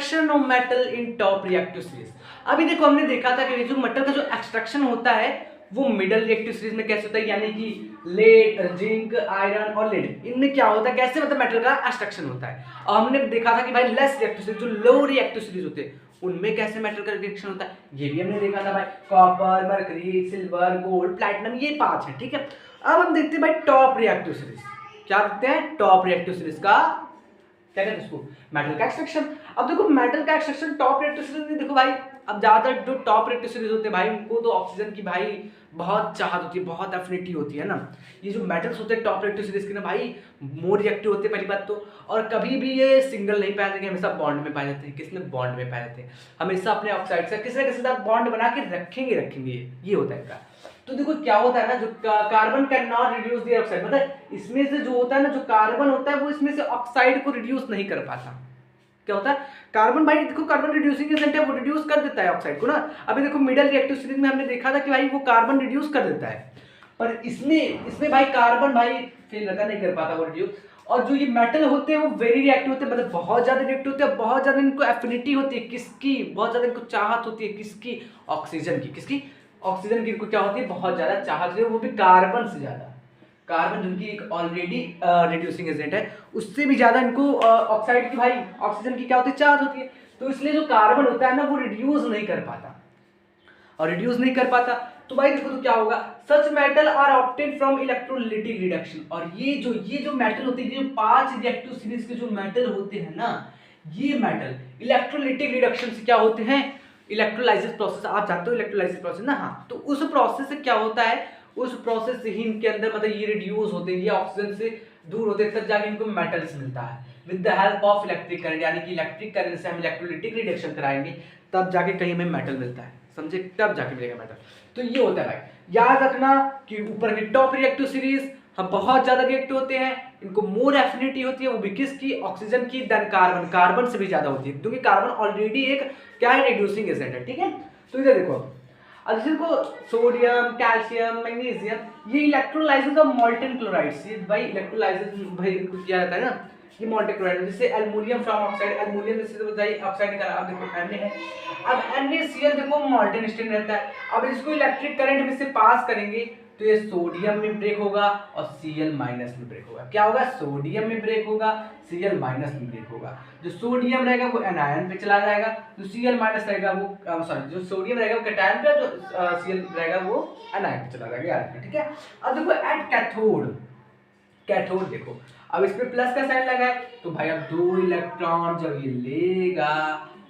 Extraction of metal in top reactive series. अभी देखो हमने देखा था कि जो मेटल का जो एक्सट्रैक्शन होता है वो मिडल रिएक्टिव सीरीज में कैसे होता है, यानी कि लेड, जिंक, आयरन और लेड, इनमें क्या होता है, कैसे मतलब मेटल का एक्सट्रैक्शन होता है। और हमने देखा था कि भाई लेस रिएक्टिव सीरीज, जो लो रिएक्टिव सीरीज होते हैं उनमें कैसे मेटल का रिएक्शन होता है, ये भी हमने देखा था भाई। Copper, mercury, silver, gold, platinum, ये 5 है, ठीक है। अब हम देखते हैं भाई टॉप रिएक्टिव सीरीज। क्या देखते हैं, टॉप रिएक्टिव सीरीज का क्या कहते हैं उसको, मेटल का एक्सट्रैक्शन। अब देखो मेटल का एक्सट्रैक्शन टॉप रिएक्टिव सीरीज में देखो भाई, अब ज्यादातर जो टॉप रिएक्टिव सीरीज होते हैं भाई उनको तो ऑक्सीजन की भाई बहुत चाहत होती है, बहुत एफिनिटी होती है ना। ये जो मेटल्स होते हैं टॉप रिएक्टिव सीरीज के ना भाई मोर रिएक्टिव होते हैं पहली बात तो, और कभी भी ये सिंगल नहीं पाए जाते हैं, हमेशा बॉन्ड में पाए जाते हैं। किसमें, बॉन्ड में पाए जाते हैं। हमेशा अपने ऑक्साइड से किसी न किसी साथ बॉन्ड बना के रखेंगे, ये होता है इनका। तो देखो क्या होता है ना, जो carbon can not reduce the oxide, मतलब इसमें से जो होता है ना, जो कार्बन होता है वो इसमें से ऑक्साइड को रिड्यूस नहीं कर पाता। क्या होता है, कार्बन भाई देखो कार्बन रिड्यूसिंग एजेंट है, वो रिड्यूस कर देता है ऑक्साइड को ना। अभी देखो मिडल रिएक्टिव सीरीज में हमने देखा था कि भाई वो कार्बन रिड्यूस कर देता है, पर इसमें भाई कार्बन भाई फेल रहता, नहीं कर पाता वो रिड्यूस। और जो ये मेटल होते हैं वो वेरी रिएक्टिव होते हैं, मतलब बहुत ज्यादा रिएक्टिव होते हैं, बहुत ज्यादा इनको एफिनिटी होती है, किसकी, बहुत ज्यादा इनको चाहत होती है, किसकी, ऑक्सीजन की। किसकी, ऑक्सीजन की इनको क्या होती है, बहुत ज्यादा चाहत होती है, वो भी कार्बन से ज्यादा। कार्बन जिनकी एक ऑलरेडी रिड्यूसिंग एजेंट है, उससे भी ज्यादा इनको ऑक्साइड की भाई ऑक्सीजन की क्या होती है, चाहत होती है। तो इसलिए जो कार्बन होता है ना वो रिड्यूस नहीं कर पाता, और रिड्यूस नहीं कर पाता तो भाई देखो तो क्या होगा, such metal are obtain from electrolytic reduction. और ये जो मेटल होते हैं, ये जो 5 रिएक्टिव सीरीज के जो मेटल होते हैं ना, ये मेटल इलेक्ट्रोलिटिक रिडक्शन से क्या होते हैं, इलेक्ट्रोलाइसिस प्रोसेस, आप जानते हो इलेक्ट्रोलाइसिस प्रोसेस ना, हाँ। तो उस प्रोसेस से क्या होता है, उस प्रोसेस से ही इनके अंदर मतलब ये रिड्यूस होते हैं, ये ऑक्सीजन से दूर होते हैं, तब जाके इनको मेटल्स मिलता है with the help of electric current, यानी कि इलेक्ट्रिक करंट से हम इलेक्ट्रोलिटिक रिडक्शन कराएंगे तब जाके कहीं हमें मेटल मिलता है, समझे, तब जाके मिलेगा मेटल। तो ये होता है भाई, याद रखना कि ऊपर की टॉप रिएक्टिव सीरीज हम बहुत ज्यादा रिएक्टिव होते हैं, इनको मोर एफिनिटी होती है, वो भी किसकी, ऑक्सीजन की, देन कार्बन से भी ज्यादा होती है, क्योंकि कार्बन ऑलरेडी एक क्या है, रिड्यूसिंग एजेंट है, ठीक है। तो इधर देखो, अब जैसे को सोडियम, कैल्शियम, मैग्नीशियम, ये इलेक्ट्रोलाइसिस ऑफ मॉल्टेन क्लोराइड्स, ये भाई इलेक्ट्रोलाइसिस भाई इनको किया जाता है ना, ये मॉल्टेन क्लोराइड, जैसे एल्युमिनियम फ्रॉम ऑक्साइड, एल्युमिनियम जैसे तो भाई ऑक्साइड निकाला, अब देखो Na है, अब NaCl देखो मॉल्टेन स्टेट रहता है। अब इसको इलेक्ट्रिक करंट में से पास करेंगे तो ये सोडियम में ब्रेक होगा और Cl माइनस में ब्रेक होगा। क्या होगा, सोडियम में ब्रेक होगा, Cl माइनस में ब्रेक होगा। जो सोडियम रहेगा वो एनायन पे चला जाएगा, जो Cl माइनस रहेगा वो सॉरी जो सोडियम रहेगा वो कैटायन पे, जो Cl रहेगा वो एनायन पे चला जाएगा, ठीक है। अब देखो एट कैथोड देखो, अब इस पे प्लस का साइन लगा है तो भाई अब 2 इलेक्ट्रॉन जब ये लेगा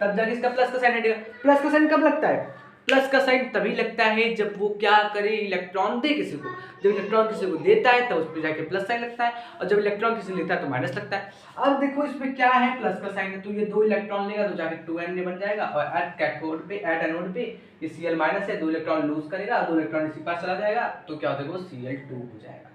तब जाके इसका प्लस का साइन हटेगा। प्लस का साइन कब लगता है, प्लस का साइन तभी लगता है जब वो क्या करे, इलेक्ट्रॉन दे किसी को। जब इलेक्ट्रॉन किसी को देता है तब उस पर जाके प्लस साइन लगता है, और जब इलेक्ट्रॉन किसी लेता है तो माइनस लगता है। अब देखो इसमें क्या है, प्लस का साइन है तो ये 2 इलेक्ट्रॉन लेगा तो जाके 2Na बन जाएगा, और एट कैथोड पे, एट एनोड पे ये Cl माइनस है, 2 इलेक्ट्रॉन लूज करेगा, 2 इलेक्ट्रॉन इसी पास चला जाएगा तो क्या होता है, वो Cl2 हो जाएगा।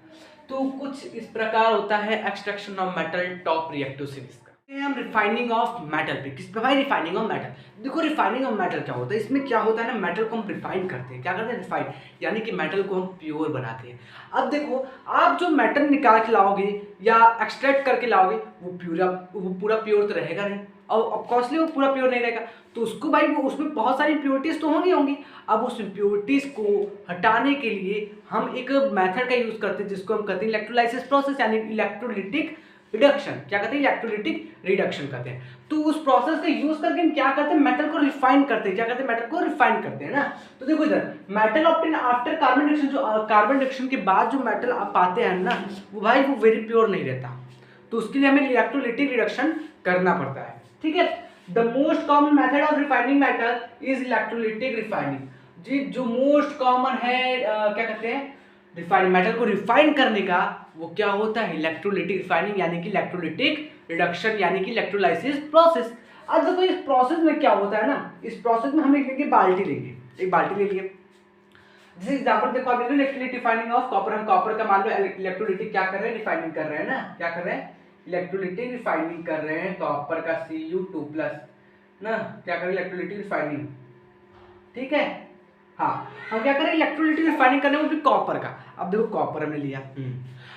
तो कुछ इस प्रकार होता है extraction of metal top reactive series का। हम रिफाइनिंग ऑफ मेटल पे, किस पे भाई, रिफाइनिंग ऑफ मेटल। देखो रिफाइनिंग ऑफ मेटल क्या होता है, इसमें क्या होता है ना, मेटल को हम रिफाइन करते हैं। क्या करते हैं, रिफाइन, यानी कि मेटल को हम प्योर बनाते हैं। अब देखो आप जो मेटल निकाल के लाओगे या एक्सट्रैक्ट करके लाओगे वो पूरा प्योर तो रहेगा नहीं, और ऑफकोर्सली वो पूरा प्योर नहीं रहेगा, तो उसको भाई वो उसमें बहुत सारी इम्प्योरिटीज तो होंगी। अब उस इम्प्योरिटीज को हटाने के लिए हम एक मेथड का यूज करते हैं जिसको हम कहते हैं इलेक्ट्रोलाइसिस प्रोसेस, यानी इलेक्ट्रोलिटिक रिडक्शन। क्या कहते हैं, इलेक्ट्रोलिटिक रिडक्शन कहते हैं। तो उस प्रोसेस का यूज करके हम क्या करते हैं, मेटल को रिफाइन करते हैं। क्या करते हैं, मेटल को रिफाइन करते हैं ना। तो देखो इधर metal obtain after carbon reduction, जो कार्बन रिडक्शन के बाद जो मेटल आप पाते हैं ना, वो भाई वो वेरी प्योर नहीं रहता, तो उसके लिए हमें इलेक्ट्रोलिटिक रिडक्शन करना पड़ता है, ठीक है। The most common method of refining metal is electrolytic refining. जी जो मोस्ट कॉमन है क्या कहते हैं, रिफाइनिंग, मेटल को रिफाइन करने का वो क्या होता है, इलेक्ट्रोलिटिक रिफाइनिंग, यानी कि इलेक्ट्रोलिटिक रिडक्शन, यानी कि इलेक्ट्रोलाइसिस प्रोसेस। अब देखो इस प्रोसेस में क्या होता है ना, इस प्रोसेस में हम एक बाल्टी लेंगे, एक बाल्टी ले लिए। जैसे एग्जांपल देखो आप इलेक्ट्रोलिटिक रिफाइनिंग ऑफ कॉपर, हम कॉपर का मान लो इलेक्ट्रोलिटिक क्या कर रहे हैं, रिफाइनिंग कर रहे हैं ना, क्या कर रहे हैं, इलेक्ट्रोलिटिक रिफाइनिंग कर रहे हैं कॉपर का Cu2+ ना, क्या कर रहे हैं, इलेक्ट्रोलिटिक रिफाइनिंग, ठीक है। हाँ हम क्या करें, इलेक्ट्रोलिटिक रिफाइनिंग करने, वो भी कॉपर का। अब देखो कॉपर हमने लिया,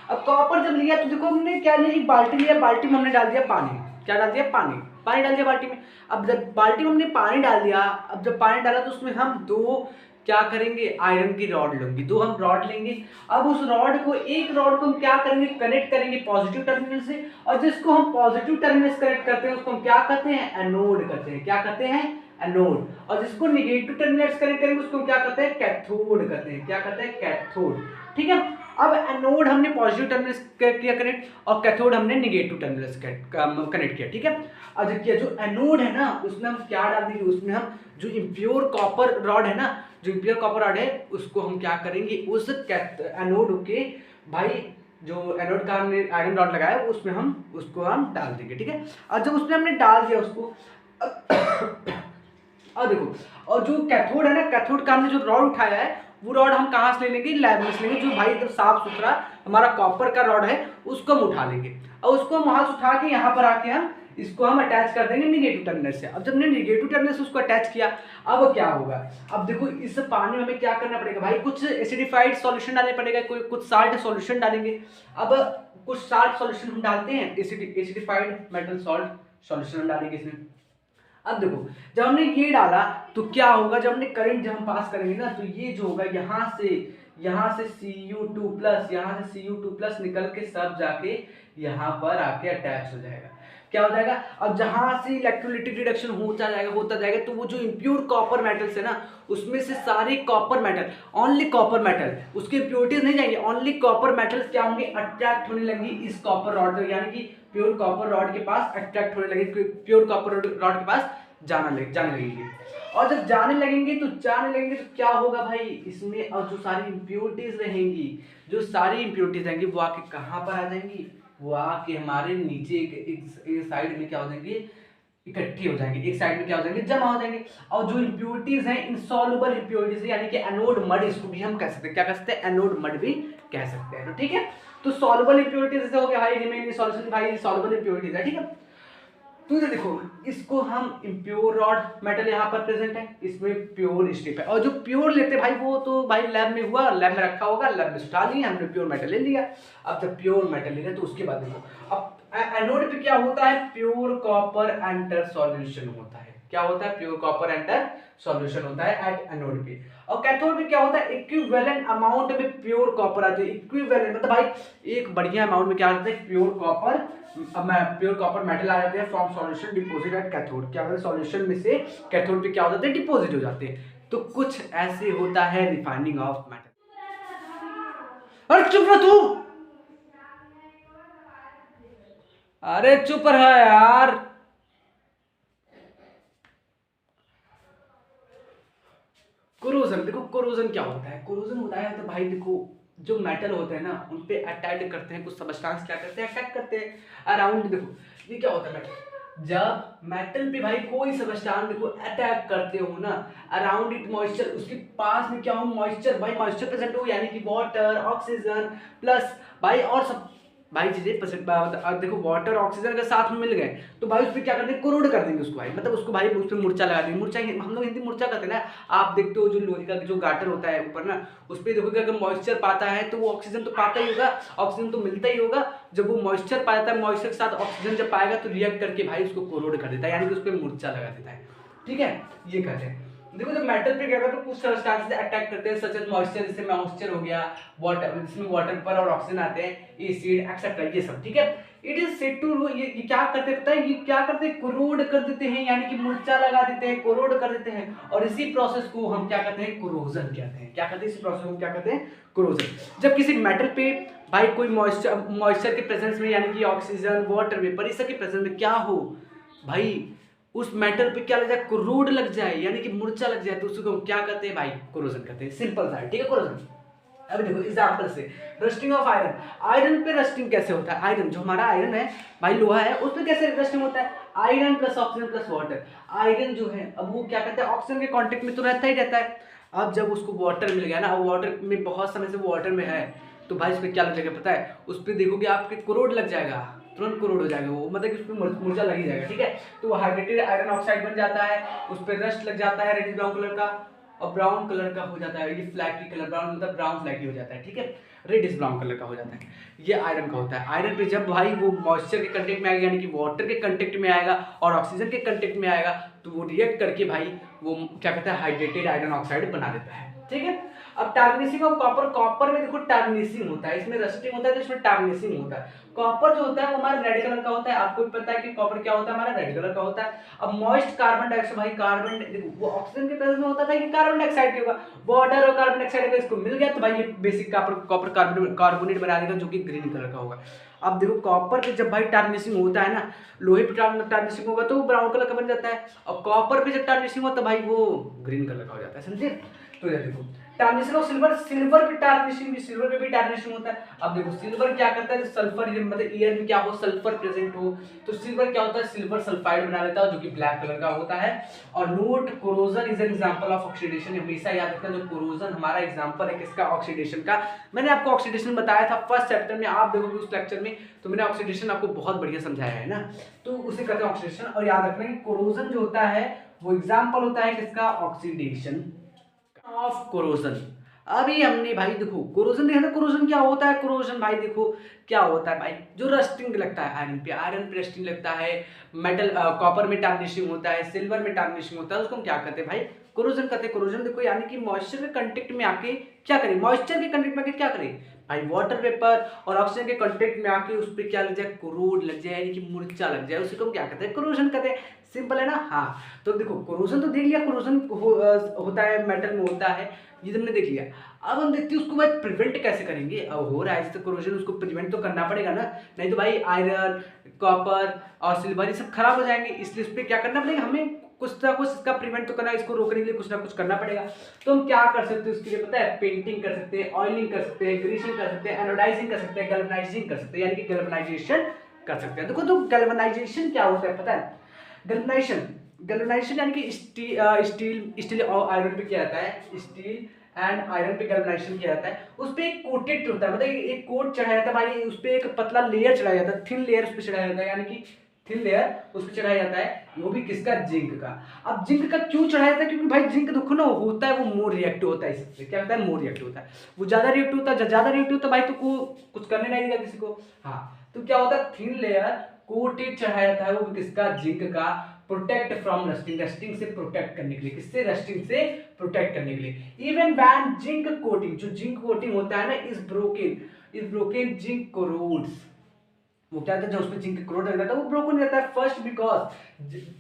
अब कॉपर जब लिया तो देखो हमने क्या लिया, एक बाल्टी लिया, बाल्टी में हमने डाल दिया पानी। क्या डाल दिया, पानी डाल दिया बाल्टी में। अब जब बाल्टी में हमने पानी डाल दिया, अब जब पानी डाला तो उसमें हम दो क्या करेंगे, आयरन की रॉड लेंगे, दो हम रॉड लेंगे। अब उस रॉड को, एक रॉड को हम क्या करेंगे, कनेक्ट करेंगे पॉजिटिव टर्मिनल से, और जिसको हम पॉजिटिव टर्मिनल से कनेक्ट करते हैं उसको हम क्या कहते हैं, एनोड कहते हैं। क्या कहते हैं, एनोड। और जिसको नेगेटिव टर्मिनल से कनेक्ट करेंगे उसको हम क्या कहते हैं, कैथोड कहते हैं। क्या कहते हैं, कैथोड। ठीक है, अब एनोड हमने पॉजिटिव टर्मिनल से किया कनेक्ट, और कैथोड हमने नेगेटिव टर्मिनल से कनेक्ट किया। ठीक है, अब देखिए जो एनोड है ना उसमें हम क्या डाल देंगे, उसमें हम जो इम्प्योर कॉपर रॉड है ना, जो इम्प्योर कॉपर रॉड है उसको हम क्या करेंगे, उस एनोड के भाई जो एनोड का हमने आयरन रॉड लगाया उसमें हम उसको हम डाल देंगे। ठीक है, और जब उसमें हमने डाल दिया उसको और देखो, और जो कैथोड है ना, कैथोड का हमने जो रॉड उठाया है वो रॉड हम कहाँ से ले लेंगे, लैब में से लेंगे। जो भाई एकदम साफ सुथरा हमारा कॉपर का रॉड है उसको हम उठा लेंगे, और उसको हम वहां से उठा के यहाँ पर आके हम इसको हम अटैच कर देंगे निगेटिव टर्मिनल से। अब जब हमने निगेटिव टर्मिनल से उसको अटैच किया, अब क्या होगा, अब देखो इस पानी में हमें क्या करना पड़ेगा भाई, कुछ एसिडिफाइड सॉल्यूशन डालना पड़ेगा, कोई कुछ साल्ट सॉल्यूशन डालेंगे। अब कुछ साल्ट सॉल्यूशन हम डालते हैं, एसिडिफाइड मेटल सॉल्ट सॉल्यूशन हम डालेंगे इसमें। अब देखो जब हमने ये डाला तो क्या होगा, जब हमने करंट जब हम पास करेंगे ना तो ये जो होगा यहाँ से Cu2 प्लस, यहाँ से Cu2 प्लस निकल के सब जाके यहाँ पर आके अटैच हो जाएगा। क्या हो जाएगा, अब जहां से इलेक्ट्रोलिटिक रिडक्शन होता जाएगा तो वो जो इम्प्योर कॉपर मेटल्स है ना उसमें से सारे copper metal, only copper metal, उसके इम्प्योरिटीज नहीं जाएंगे, ओनली कॉपर मेटल्स क्या होंगे, अट्रैक्ट होने लगेंगे इस कॉपर रॉड तक, यानी कि प्योर कॉपर रॉड के पास अट्रैक्ट होने लगेंगे, प्योर कॉपर रॉड के पास जाने लगेंगे। और जब जाने लगेंगे तो क्या होगा भाई, इसमें और जो सारी इम्प्योरिटीज रहेंगी, जो सारी इम्प्योरिटीज रहेंगी वो आके कहाँ पर आ जाएंगी, वो आके हमारे नीचे एक साइड में क्या हो जाएंगे, इकट्ठी हो जाएंगे, एक साइड में क्या हो जाएंगे, जमा हो जाएंगे। और जो इम्प्योरिटीज हैं, इनसॉल्युबल इम्प्योरिटीज यानी कि एनोड मड, इसको भी हम कह सकते हैं, क्या कह सकते हैं, एनोड मड भी कह सकते हैं। तो ठीक है, तो सॉल्युबल इम्प्योरिटीज जैसे हो गया भाई, रिमेन सॉल्यूशन भाई सॉल्युबल इम्प्योरिटीज है। ठीक है, तो ये देखो इसको हम इम्प्योर रॉड मेटल यहाँ पर प्रेजेंट है, इसमें प्योर स्ट्रिप है, और जो प्योर लेते भाई वो तो भाई लैब में हुआ, लैब में रखा होगा, लैब में उठा लिया हमने, प्योर मेटल ले लिया। अब जब प्योर मेटल ले लिया तो उसके बाद देखो अब एनोड पे क्या होता है, प्योर कॉपर एंटर सॉल्यूशन होता है। क्या होता है, प्योर कॉपर एंटर सॉल्यूशन होता है एट एनोड पे। और कैथोड पे क्या होता है, इक्विवेलेंट अमाउंट में प्योर कॉपर आते हैं, इक्विवेलेंट मतलब भाई एक बढ़िया अमाउंट में क्या आता है, प्योर कॉपर मेटल आ जाते हैं from solution deposit at cathode. क्या होता है, सॉल्यूशन में से कैथोड पे क्या हो जाते हैं, डिपॉजिट हो जाते हैं। तो कुछ ऐसे होता है रिफाइनिंग ऑफ मेटल। अरे चुप रह तू, अरे चुप रहा यार। कोरोजन, देखो कोरोजन क्या होता है, कोरोजन होता है तो भाई देखो जो मेटल होते हैं ना उन पे अटैक करते हैं, कुछ सबस्टेंस क्या करते हैं, अटैक करते हैं अराउंड। देखो ये क्या होता है मेटल, जब मेटल पे भाई कोई सबस्टेंस देखो अटैक करते हो ना, अराउंड इट मॉइस्चर, उसके पास में क्या हो, मॉइस्चर, भाई मॉइस्चर प्रेजेंट हो, यानी कि वाटर ऑक्सीजन प्लस भाई और सब भाई चीजें प्रेजेंट। देखो वाटर ऑक्सीजन अगर साथ में मिल गए तो भाई उस पर क्या करते हैं, कोरोड कर देंगे उसको भाई, मतलब उसको भाई उस पर मूर्छा लगा देंगे। मूर्छा हम लोग हिंदी मूर्छा करते हैं ना, आप देखते हो जो लोहे का जो गाटर होता है ऊपर ना, उस पर देखोगे अगर मॉइस्चर पाता है तो वो ऑक्सीजन तो पाता ही होगा, ऑक्सीजन तो मिलता ही होगा। जब वो मॉइस्चर पाता है, मॉइस्चर के साथ ऑक्सीजन जब पाएगा तो रिएक्ट करके भाई उसको कोरोड कर देता है, यानी कि उस पर मूर्छा लगा देता है। ठीक है, ये कहते हैं। देखो जब मेटल पे क्या करते हैं, कुछ सबस्टेंस से अटैक करते हैं, सच एज मॉइस्चर, जैसे मॉइस्चर हो गया, वाटर, जिसमें वाटर पर और ऑक्सीजन आते हैं, एसिड एक्सेट्रा, ये सब। ठीक है, इट इज सेड टू, ये क्या करते हैं पता है, ये क्या करते हैं, कोरोड कर देते हैं, यानी कि मूर्छा लगा देते हैं, कोरोड कर देते हैं। और इसी प्रोसेस को हम क्या कहते हैं, कोरोजन कहते हैं। क्या कहते हैं, इसी प्रोसेस को क्या कहते हैं, कोरोजन। जब किसी मेटल पे भाई कोई मॉइस्चर के प्रेजेंस में, यानी कि ऑक्सीजन, वाटर वेपर, इस सब के प्रेजेंस में क्या हो भाई, उस मेटल पे क्या लग जाए, कोरोड लग जाए, यानी कि मूर्छा लग जाए, तो उसको हम क्या कहते हैं भाई, कोरोजन कहते हैं। सिंपल सा है। ठीक है, कोरोजन। अभी देखो एग्जांपल से, रस्टिंग ऑफ आयरन, आयरन पे रस्टिंग कैसे होता है, आयरन जो हमारा आयरन है भाई, लोहा है, उस पे कैसे रस्टिंग होता है, iron plus oxygen plus water. Iron जो है अब वो क्या कहते हैं, ऑक्सीजन के कांटेक्ट में तो रहता ही रहता है। अब जब उसको वाटर मिल गया ना, वाटर में बहुत समय से वो वाटर में है, तो भाई उस पर क्या लग जाएगा पता है, उस पर देखोगे आपके कोरोड लग जाएगा, तुरंत कोरोड हो जाएगा वो, मतलब कि उस पर मूर्छा लग ही जाएगा। ठीक है, तो वो हाइड्रेटेड आयरन ऑक्साइड बन जाता है, उस पर रस्ट लग जाता है रेडिश ब्राउन कलर का, और ब्राउन कलर का हो जाता है, ये फ्लैकी कलर, ब्राउन मतलब ब्राउन फ्लैकी हो जाता है। ठीक है, रेडिश ब्राउन कलर का हो जाता है। ये आयरन का होता है। आयरन पे जब भाई वो मॉइस्चर के कंटेक्ट में आएगा, यानी कि वाटर के कंटेक्ट में आएगा और ऑक्सीजन के कंटेक्ट में आएगा, तो वो रिएक्ट करके भाई वो क्या कहता है, हाइड्रेटेड आयरन ऑक्साइड बना देता है। ठीक है। अब टार्निशिंग ऑफ कॉपर, कॉपर में देखो टार्निशिंग होता है, इसमें रस्टिंग होता है तो इसमें टार्निशिंग होता है। कॉपर जो होता है वो हमारा रेड कलर का होता है, आपको भी पता है कि कॉपर क्या होता है, हमारा रेड कलर का होता है। अब मॉइस्ट कार्बन डाइऑक्साइड, भाई कार्बन देखो वो ऑक्सीजन के प्रेजेंस में होता था कि कार्बन डाइऑक्साइड के होगा, वाटर और कार्बन डाइऑक्साइड अगर इसको मिल गया तो भाई ये बेसिक कॉपर कार्बोनेट बना देगा जो कि ग्रीन कलर का होगा। अब देखो कॉपर पे जब भाई टार्निशिंग होता है ना, लोहे पे टार्निशिंग होगा तो वो ब्राउन कलर का बन जाता है, और कॉपर पे जब टार्निशिंग होता है भाई वो ग्रीन कलर का हो जाता है, समझे। तो ये देखो टार्निशिंग ऑफ सिल्वर, सिल्वर पे टार्निशिंग, सिल्वर पे भी टार्निशिंग होता है। अब देखो सिल्वर क्या करता है, सल्फर मतलब एयर में क्या हो, सल्फर प्रेजेंट हो तो सिल्वर क्या होता है, सिल्वर सल्फाइड बना लेता है जो कि ब्लैक कलर का होता है। और note corrosion is an example of oxidation, हमेशा याद रखना जो कोरोजन हमारा एग्जांपल है किसका, ऑक्सीडेशन का। मैंने आपको ऑक्सीडेशन बताया था फर्स्ट चैप्टर में, आप देखोगे उस लेक्चर में तो मैंने ऑक्सीडेशन आपको बहुत बढ़िया समझाया है ना, तो उसे कहते हैं ऑक्सीडेशन। और याद रखना कि कोरोजन जो होता है वो एग्जांपल होता है किसका, ऑक्सीडेशन ऑफ कोरोजन। अभी हमने भाई देखो कोरोजन देखा था, कोरोजन क्या होता है, कोरोजन भाई देखो क्या होता है भाई, जो रस्टिंग लगता है आयरन पे, आयरन पे रस्टिंग लगता है, मेटल कॉपर में टार्निशिंग होता है, सिल्वर में टार्निशिंग होता है, उसको हम क्या कहते हैं भाई, कोरोजन कहते हैं। कोरोजन देखो यानी कि मॉइस्चर के कंटेक्ट में आके क्या करें, मॉइस्चर के कंटेक्ट में आके क्या करें भाई, वाटर वेपर और ऑक्सीजन के कंटेक्ट में आके उस पर क्या लग जाए, कोरोड लग जाए, यानी कि मुर्चा लग जाए, उसी को हम क्या कहते हैं, कोरोजन कहते हैं। सिंपल है ना। हाँ तो देखो कोरोजन तो देख लिया, कोरोजन होता है मेटल में होता है, ये तुमने देख लिया। अब हम देखते हैं उसको भाई प्रिवेंट कैसे करेंगे। अब हो रहा है जैसे कोरोजन, उसको प्रिवेंट तो करना पड़ेगा ना, नहीं तो भाई आयरन कॉपर और सिल्वर ये सब खराब हो जाएंगे, इसलिए इस पर क्या करना पड़ेगा, हमें कुछ ना कुछ इसका प्रिवेंट तो करना, इसको रोकने के लिए कुछ ना कुछ करना पड़ेगा। तो हम क्या कर सकते हैं उसके लिए पता है, पेंटिंग कर सकते हैं, ऑयलिंग कर सकते हैं, ग्रीसिंग कर सकते हैं, एनोडाइजिंग कर सकते हैं, गैल्वेनाइजिंग कर सकते हैं, यानी कि गैल्वेनाइजेशन कर सकते हैं। देखो तो गैल्वेनाइजेशन क्या होता है पता है, गैल्वेनाइजेशन यानी कि स्टील और आयरन पे किया जाता है, स्टील एंड आयरन पे गैल्वेनाइजेशन किया जाता है। उस पे एक कोटेड होता है, मतलब एक कोट चढ़ाया जाता है भाई, उस पे एक पतला लेयर चढ़ाया जाता है, थिन लेयर उस पे चढ़ाया जाता है, यानी कि थिन लेयर उस पे चढ़ाया जाता है, वो भी किसका, जिंक का। अब जिंक का क्यों चढ़ाया जाता है, क्योंकि भाई जिंक देखो ना होता है वो मोर रिएक्टिव होता है, इससे क्या होता है, मोर रिएक्टिव होता है, वो ज्यादा रिएक्टिव होता है, ज्यादा रिएक्टिव होता है भाई तो कुछ करने नहीं देगा किसी को। हाँ तो क्या होता है, थिन लेयर कोटेड चढ़ाया जाता है, वो किसका, जिंक का, प्रोटेक्ट फ्रॉम रस्टिंग, रस्टिंग से प्रोटेक्ट करने के लिए, किससे, रस्टिंग से प्रोटेक्ट करने के लिए। इवन व्हेन जिंक कोटिंग, जो जिंक कोटिंग होता है ना, इज ब्रोकन जिंक कोरोड्स, वो क्या होता है जब उसमें जिंक क्लोराइड लग जाता है वो ब्रोकन हो जाता है। फर्स्ट बिकॉज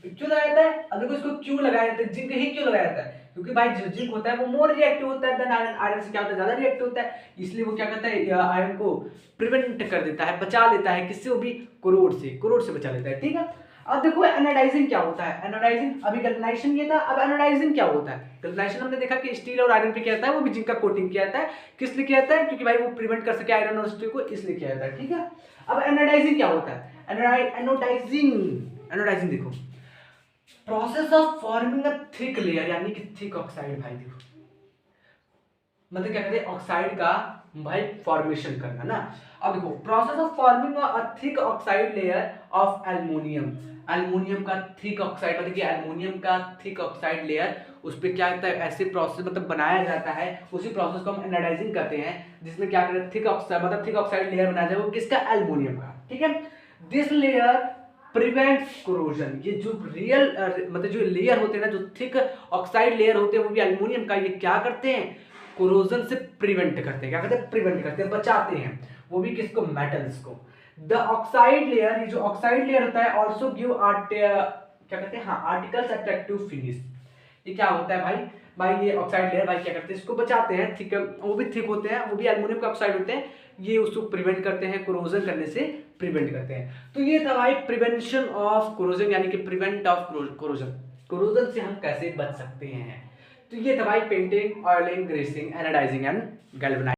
क्यों लगाया जाता है, अब देखो इसको क्यों लगाया जाता है, जिंक ही क्यों लगाया जाता है, क्योंकि भाई जो जिंक होता है वो मोर रिएक्टिव होता है देन आयरन, आयरन से क्या होता है, ज्यादा रिएक्टिव होता है, इसलिए वो क्या करता है, आयरन को प्रिवेंट कर देता है, बचा लेता है, किससे, वो भी कोरोड से बचा लेता है। ठीक है। अब देखो एनोडाइजिंग क्या होता है, एनोडाइजिंग, अभी गैल्वेनाइजेशन ये था, अब एनोडाइजिंग क्या होता है। गैल्वेनाइजेशन हमने देखा कि स्टील और आयरन पे किया जाता है, वो भी जिंक का कोटिंग किया जाता है, किस लिए किया जाता है, क्योंकि भाई वो प्रिवेंट कर सके आयरन और स्टील को, इसलिए किया जाता है। ठीक है। अब एनोडाइजिंग क्या होता है, एनोडाइजिंग देखो process of forming a thick layer, यानी कि थिक ऑक्साइड, भाई देखो मतलब क्या कहते हैं, ऑक्साइड का भाई फॉर्मेशन करना ना। अब देखो process of forming a thick oxide layer of aluminium, aluminium का थिक ऑक्साइड, मतलब कि एल्युमिनियम का थिक ऑक्साइड लेयर, उस पर क्या होता है, ऐसे प्रोसेस मतलब बनाया जाता है, उसी प्रोसेस को हम एनोडाइजिंग करते हैं, जिसमें क्या करते हैं, थिक ऑक्साइड मतलब थिक ऑक्साइड लेयर बनाया जाए, वो किसका, एल्युमिनियम का। ठीक है। दिस लेयर प्रिवेंट्स कोरोजन, ये जो रियल मतलब जो लेयर होते हैं ना, जो थिक ऑक्साइड लेयर होते हैं वो भी एल्युमिनियम का, ये क्या करते हैं, कोरोजन से प्रिवेंट करते हैं, क्या करते हैं, प्रिवेंट करते हैं, बचाते हैं, वो भी किसको, मेटल्स को। द ऑक्साइड लेयर, ये जो ऑक्साइड लेयर होता है ऑल्सो गिव क्या कहते हैं, हाँ, आर्टिकल्स अट्रैक्टिव फिनिश। ये क्या होता है भाई ये ऑक्साइड लेयर भाई क्या करते हैं, इसको बचाते हैं, ठीक है, वो भी थिक होते हैं, वो भी एल्युमिनियम का ऑक्साइड होते हैं, ये उसको प्रिवेंट करते हैं, कोरोजन करने से प्रिवेंट करते हैं। तो ये था भाई प्रिवेंशन ऑफ कोरोजन, यानी कि प्रिवेंट ऑफ कोरोजन, कोरोजन से हम कैसे बच सकते हैं। तो ये था भाई painting, oiling, greasing, anodising and galvanising.